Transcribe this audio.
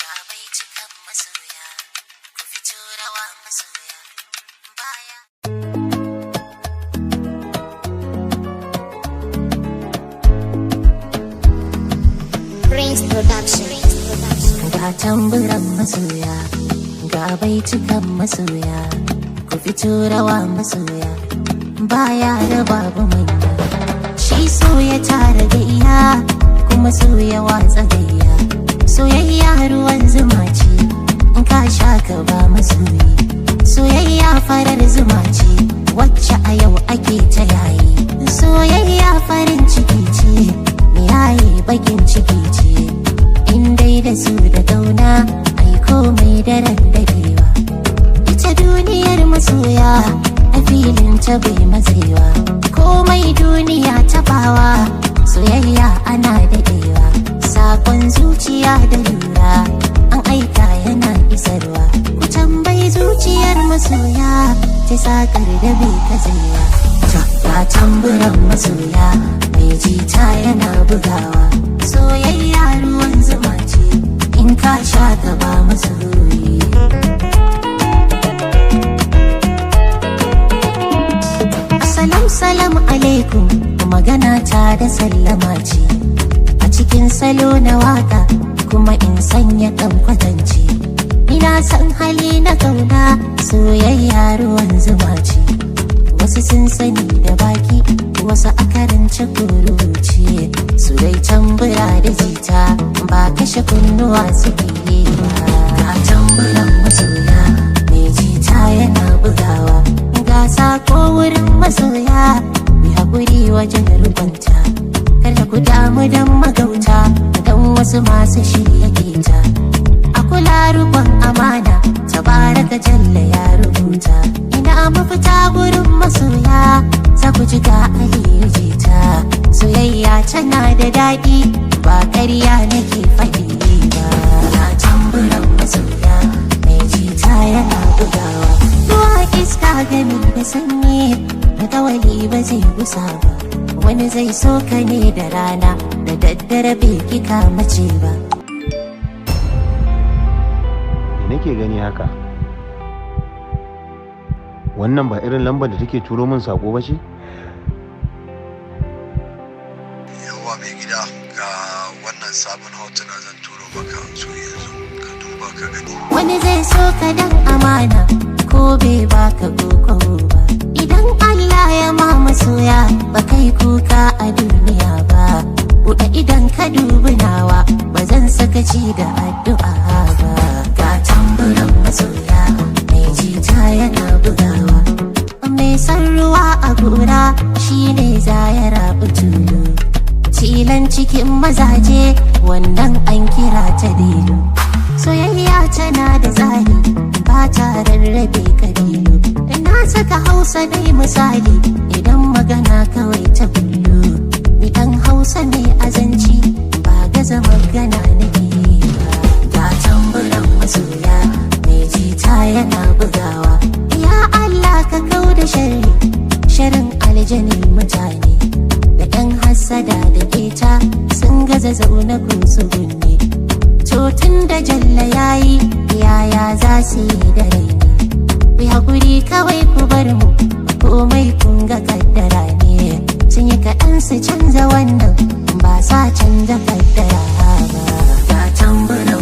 ga bai cikan masoya ku fito rawa masoya baya. Prince Production. Ga tamburan masoya ga bai cikan masoya ku fito rawa masoya baya da babu manya. Shi so ya tara gayya kuma so ya watsa gayya. Soyayya ruwan zuma ce in ka sha ka ba masoyi. Soyayya farar zuma ce wacce a yau ake ta yayi. Soyayya farin ciki ce yayi bakin ciki ce. In dai da su da gauna ai komai daren dadewa. Ita duniyar masoya a filin ta bai matsewa. Komai duniya tabawa soyayya ana dadewa. Sakon zuciya da lura an aika yana isarwa. Ku tambayi zuciyar masoya ta sakar da bai katsewa. Ga tamburan masoya mai jita yana bugawa. Soyayya ruwan zuma ce in ka sha ka ba masoyi. Salam alaikum magana ta da sallama ce a cikin salo na waka kuma in sanya kan kwatance. Ina san hali na kauna soyayya ruwan zuma ce. Wasu sun sani da baki wasu a karance kuruce. Su dai tambura da jita ba kashe kunnuwa suke yi ba. Ga tamburan masoya mai jita yana bugawa. Ga sako wurin masoya mai haƙuri wajen rubanta. Kada ku damu don magauta don wasu masu shirya keta. A kula rubon amana tabaraka jalla ya rubuta. Ina mafita gurin masoya za ku ji ga Aliyu jita. Soyayya tana da daɗi ba ƙarya nake faɗi ba. Na tamburan masoya mai jita yana bugawa. Ruwa iska gami da sanyi alƙawari ba zai gusa ba. Wani zai so ka ne da rana da daddare bai kika mace ba. Nake gani haka wannan ba irin lambar da take turo min sako ba ce? Yawa mai gida ga wannan sabon hotuna zan turo maka su yanzu ka duba ka gani. Wani zai so ka dan amana ko bai baka koko ba. Idan Allah ya ma masoya ba kai kuka a duniya ba. Buɗe idan ka dubi nawa ba zan sakaci da addu'a ba. Ga tamburan masoya mai jita yana bugawa. Mai san ruwa a gora shine za ya rabu tulu. Tilan cikin mazaje wannan an kira ta delu. Soyayya tana da tsari ba ta rarrabe kabilu. Na saka Hausa dai misali idan magana kawai ta bullo. Ni dan Hausa ne azanci ba gaza magana nake ba. Ga tamburan masoya mai jita yana bugawa. Ya Allah ka kauda sharri sharin aljanin mutane. Da ɗan hassada da keta sun gaza zaune ko su gunne. To tun da jalla yayi yaya za su yi da rai ne. Ku haƙuri kawai ku bar mu komai kun ga kaddara ne. Sun yi kaɗan su canza wannan ba sa canza kaddara ba. Ga tamburan